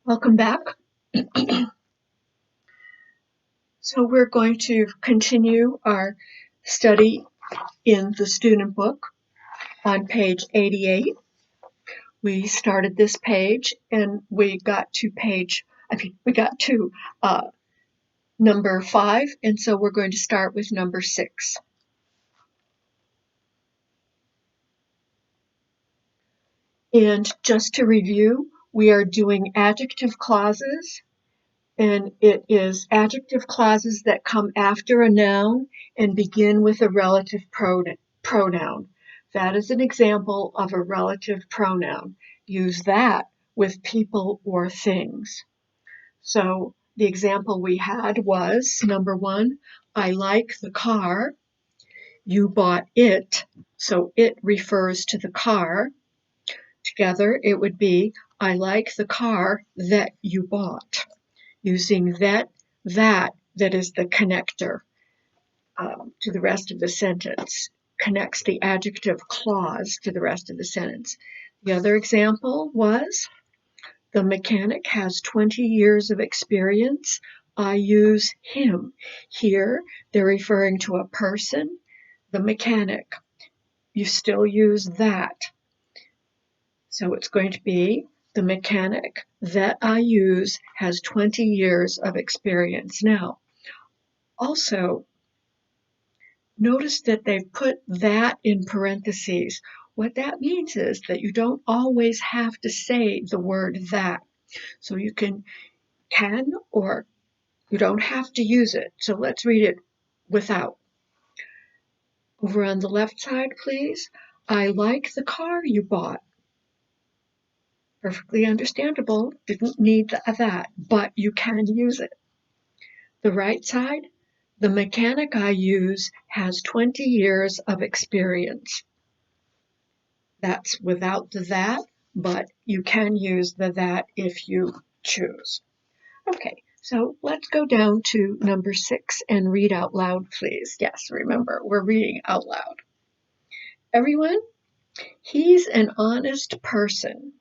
Welcome back. So we're going to continue our study in the student book on page 88. We started this page and we got to number 5, and so we're going to start with number 6. And just to review, we are doing adjective clauses. And it is adjective clauses that come after a noun and begin with a relative pronoun. That is an example of a relative pronoun. Use that with people or things. So the example we had was, number 1, I like the car. You bought it, so it refers to the car. Together it would be, I like the car that you bought. Using that is the connector to the rest of the sentence, connects the adjective clause to the rest of the sentence. The other example was, the mechanic has 20 years of experience. I use him. Here, they're referring to a person, the mechanic. You still use that. So it's going to be, the mechanic that I use has 20 years of experience. Now, also, notice that they've put that in parentheses. What that means is that you don't always have to say the word that. So you can or you don't have to use it. So let's read it without. Over on the left side, please. I like the car you bought. Perfectly understandable, didn't need that, but you can use it. The right side, the mechanic I use has 20 years of experience. That's without the that, but you can use the that if you choose. Okay, so let's go down to number 6 and read out loud, please. Yes, remember, we're reading out loud. Everyone, he's an honest person.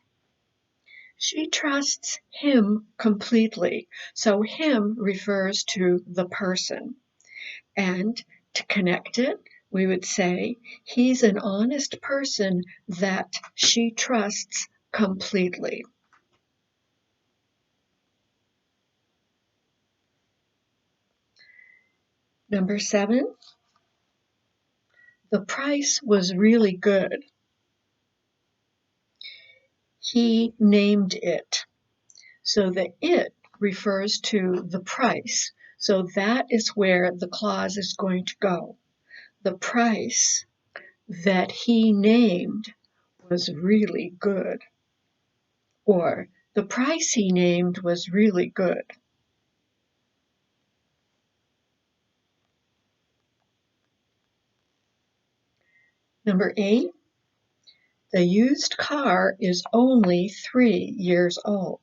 She trusts him completely. So him refers to the person. And to connect it, we would say, he's an honest person that she trusts completely. Number 7, the price was really good. He named it. So the it refers to the price. So that is where the clause is going to go. The price that he named was really good. Or the price he named was really good. Number 8, the used car is only 3 years old.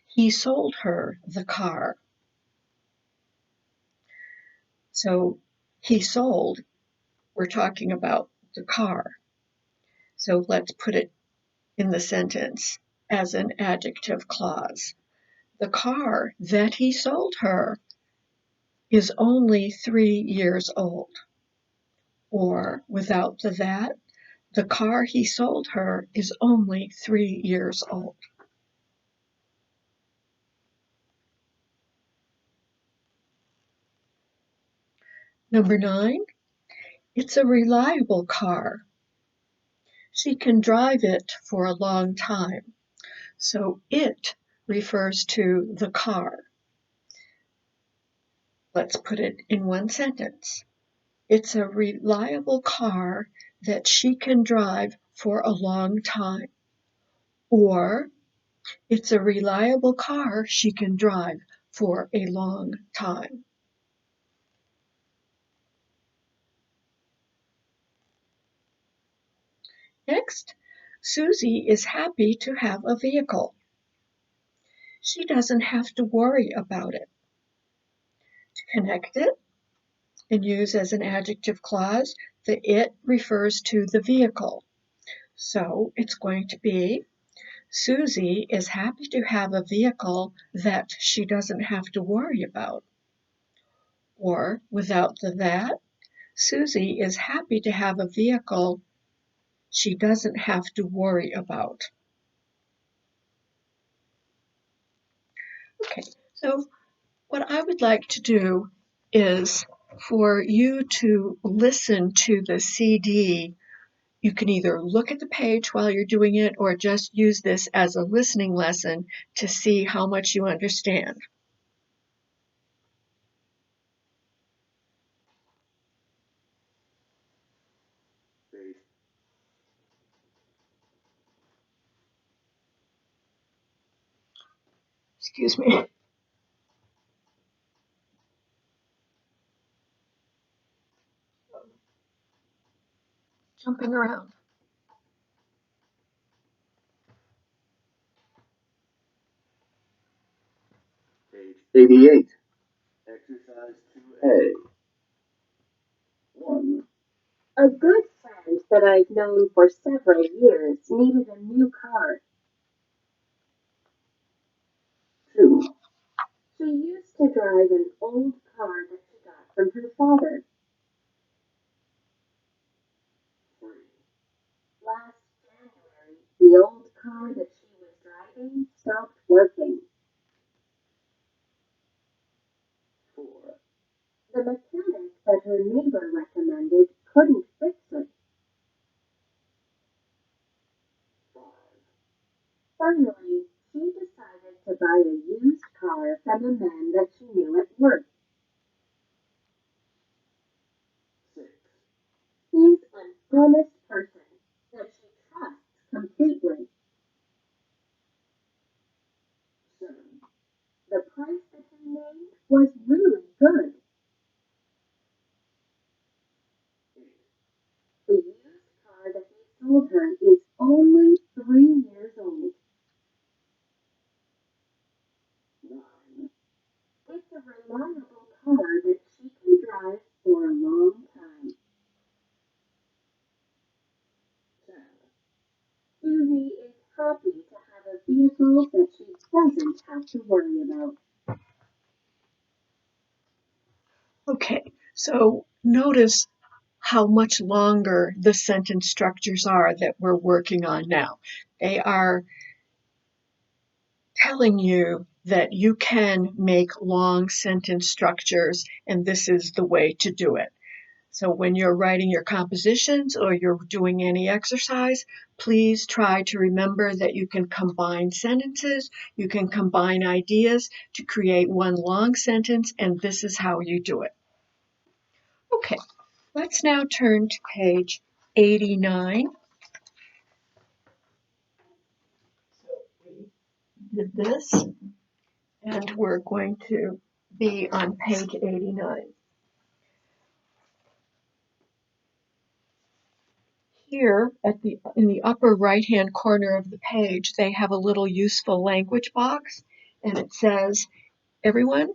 He sold her the car. So he sold, we're talking about the car. So let's put it in the sentence as an adjective clause. The car that he sold her is only 3 years old. Or without the that, the car he sold her is only 3 years old. Number 9, it's a reliable car. She can drive it for a long time. So it refers to the car. Let's put it in one sentence. It's a reliable car that she can drive for a long time. Or, it's a reliable car she can drive for a long time. Next, Susie is happy to have a vehicle. She doesn't have to worry about it. To connect it and use as an adjective clause, the it refers to the vehicle. So it's going to be, Susie is happy to have a vehicle that she doesn't have to worry about. Or without the that, Susie is happy to have a vehicle she doesn't have to worry about. Okay, so what I would like to do is for you to listen to the CD. You can either look at the page while you're doing it or just use this as a listening lesson to see how much you understand. Excuse me. Jumping around. Page 88. Exercise 2A. 1. A good friend that I've known for several years needed a new car. 2. She used to drive an old car that she got from her father. 3. Last January, the old car that she was driving stopped working. 4. The mechanic that her neighbor recommended couldn't fix it. 5. Finally, she decided to buy a used car from a man that she knew at work. 6. He's an honest person that she trusts completely. 7. The price that he named was really good. 8. The used car that he sold her is only 3 years old. 9. It's a reliable car that she can drive for a long time. 10. Susie is happy to have a vehicle that she doesn't have to worry about. Okay, so notice how much longer the sentence structures are that we're working on now. They are telling you that you can make long sentence structures, and this is the way to do it. So when you're writing your compositions or you're doing any exercise, please try to remember that you can combine sentences, you can combine ideas to create one long sentence, and this is how you do it. Okay, let's now turn to page 89. So we did this, and we're going to be on page 89. Here in the upper right-hand corner of the page, they have a little useful language box, and it says, everyone,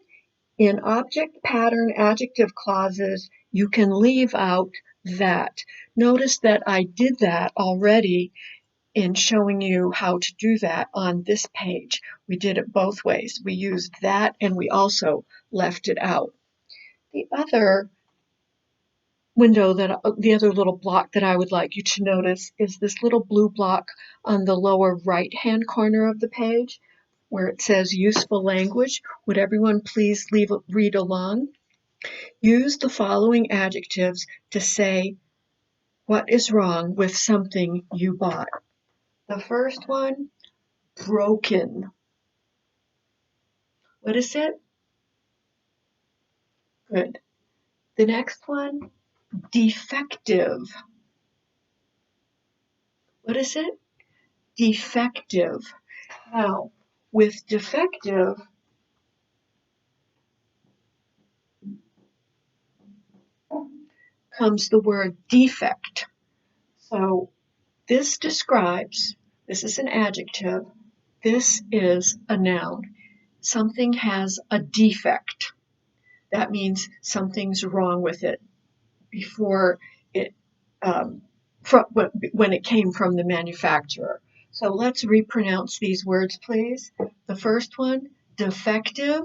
in object, pattern, adjective clauses, you can leave out that. Notice that I did that already in showing you how to do that on this page. We did it both ways. We used that and we also left it out. The other the other little block that I would like you to notice is this little blue block on the lower right-hand corner of the page where it says useful language. Would everyone please read along? Use the following adjectives to say what is wrong with something you bought. The first one, broken. What is it? Good. The next one, defective. What is it? Defective. Now, with defective comes the word defect. So this is an adjective, this is a noun. Something has a defect. That means something's wrong with it before it, when it came from the manufacturer. So let's repronounce these words, please. The first one, defective.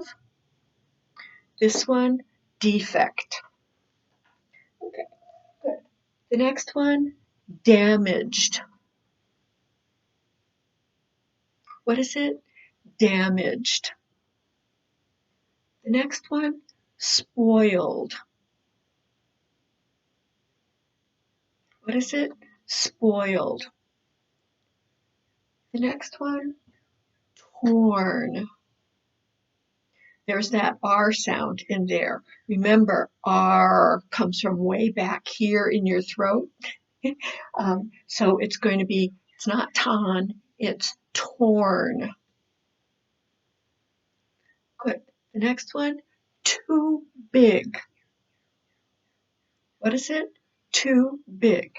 This one, defect. Okay, good. The next one, damaged. What is it? Damaged. The next one, spoiled. What is it? Spoiled. The next one, torn. There's that R sound in there. Remember, R comes from way back here in your throat. So it's going to be, it's not torn, it's torn. Good. The next one, too big. What is it? Too big.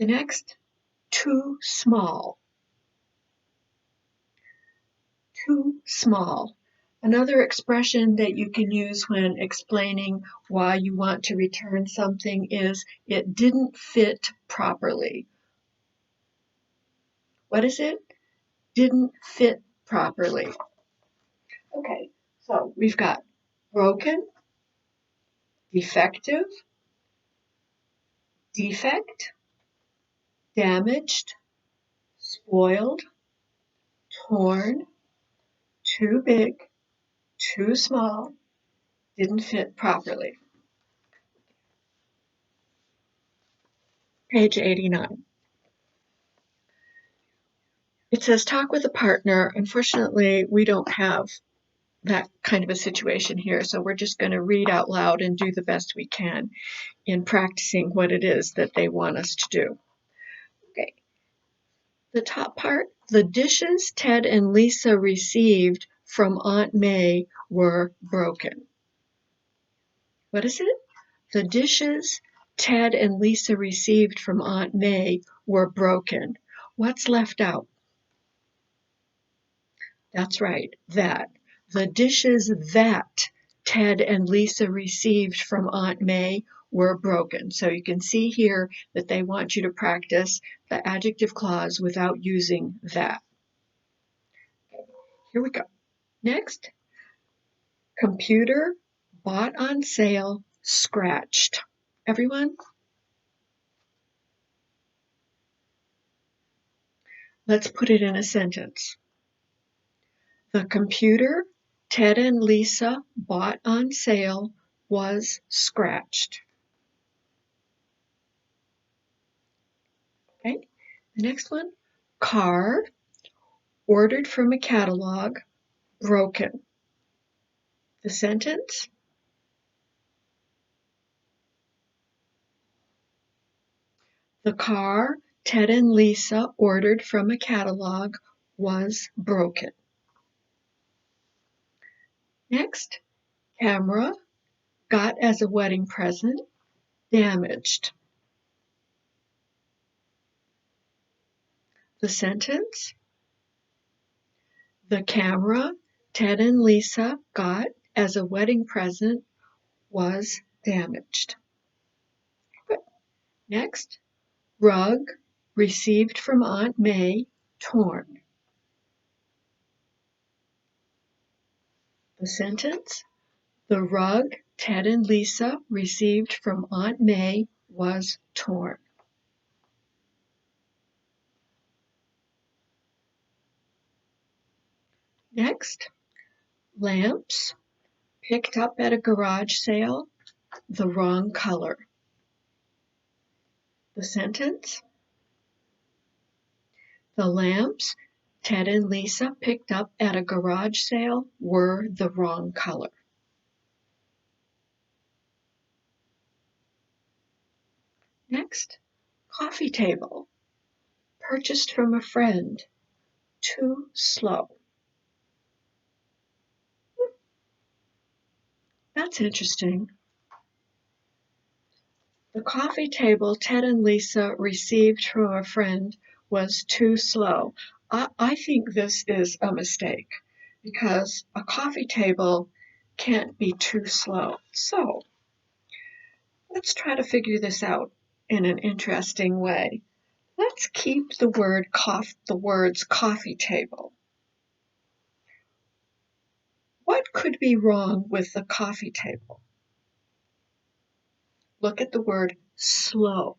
The next, too small. Too small. Another expression that you can use when explaining why you want to return something is it didn't fit properly. What is it? Didn't fit properly. Okay, so we've got broken, defective, defect, damaged, spoiled, torn, too big, too small, didn't fit properly. Page 89. It says talk with a partner. Unfortunately, we don't have that kind of a situation here, so we're just going to read out loud and do the best we can in practicing what it is that they want us to do. Okay. The top part, the dishes Ted and Lisa received from Aunt May were broken. What is it? The dishes Ted and Lisa received from Aunt May were broken. What's left out? That's right, that. The dishes that Ted and Lisa received from Aunt May were broken. So you can see here that they want you to practice the adjective clause without using that. Here we go. Next, computer bought on sale, scratched. Everyone? Let's put it in a sentence. The computer Ted and Lisa bought on sale was scratched. Okay, the next one, car ordered from a catalog, broken. The sentence, the car Ted and Lisa ordered from a catalog was broken. Next, camera got as a wedding present, damaged. The sentence, the camera Ted and Lisa got as a wedding present was damaged. Good. Next, rug received from Aunt May, torn. The sentence, the rug Ted and Lisa received from Aunt May was torn. Next, lamps picked up at a garage sale, the wrong color. The sentence, the lamps Ted and Lisa picked up at a garage sale were the wrong color. Next, coffee table, purchased from a friend, too slow. That's interesting. The coffee table Ted and Lisa received from a friend was too slow. I think this is a mistake because a coffee table can't be too slow. So let's try to figure this out in an interesting way. Let's keep the words coffee table. What could be wrong with the coffee table? Look at the word slow.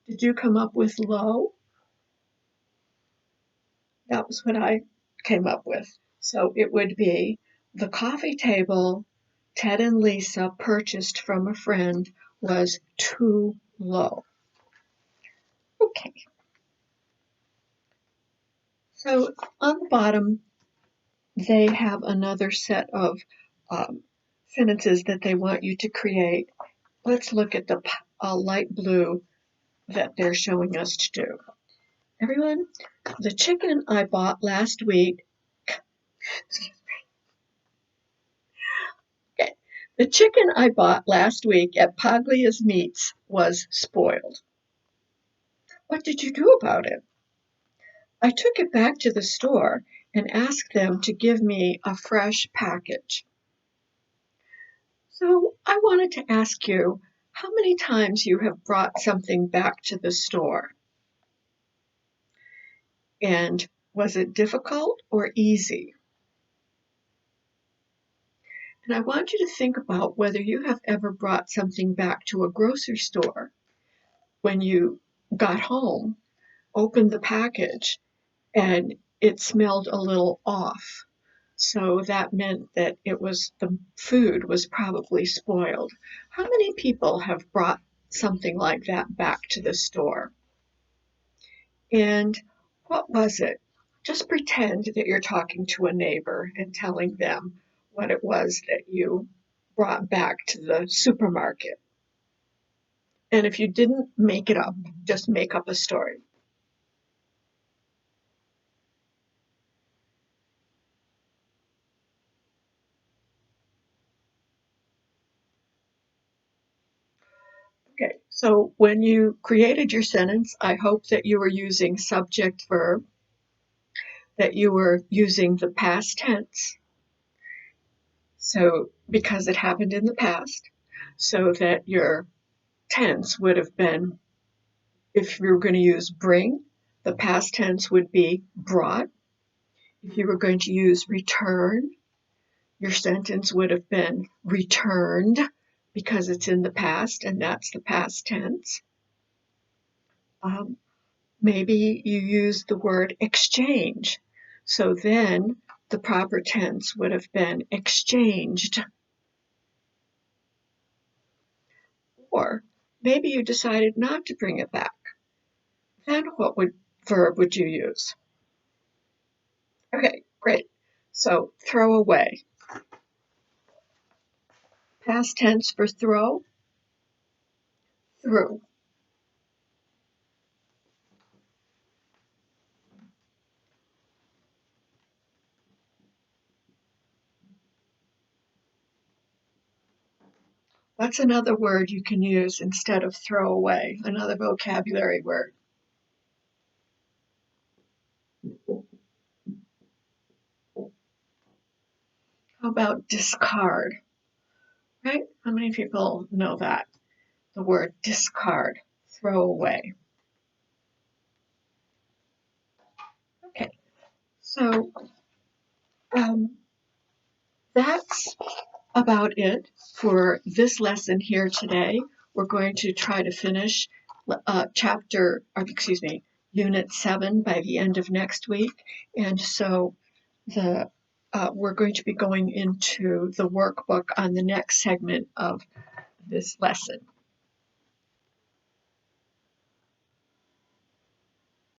Did you come up with low? That was what I came up with. So it would be the coffee table Ted and Lisa purchased from a friend was too low. Okay. So on the bottom, they have another set of sentences that they want you to create. Let's look at the light blue that they're showing us to do. Everyone, the chicken I bought last week, the chicken I bought last week at Paglia's Meats was spoiled. What did you do about it? I took it back to the store and asked them to give me a fresh package. So I wanted to ask you how many times you have brought something back to the store. And was it difficult or easy? And I want you to think about whether you have ever brought something back to a grocery store. When you got home, opened the package, and it smelled a little off. So that meant that the food was probably spoiled. How many people have brought something like that back to the store? And what was it? Just pretend that you're talking to a neighbor and telling them what it was that you brought back to the supermarket. And if you didn't, make it up. Just make up a story. Okay, so when you created your sentence, I hope that you were using subject verb, that you were using the past tense, so because it happened in the past, so that your tense would have been, if you were going to use bring, the past tense would be brought. If you were going to use return, your sentence would have been returned because it's in the past and that's the past tense. Maybe you use the word exchange. So then the proper tense would have been exchanged. Or maybe you decided not to bring it back. Then what verb would you use? Okay, great. So throw away. Past tense for throw, threw. What's another word you can use instead of throw away? Another vocabulary word. How about discard? Right? How many people know that? The word discard, throw away. Okay, so that's about it for this lesson here today. We're going to try to finish Unit 7 by the end of next week. And so we're going to be going into the workbook on the next segment of this lesson.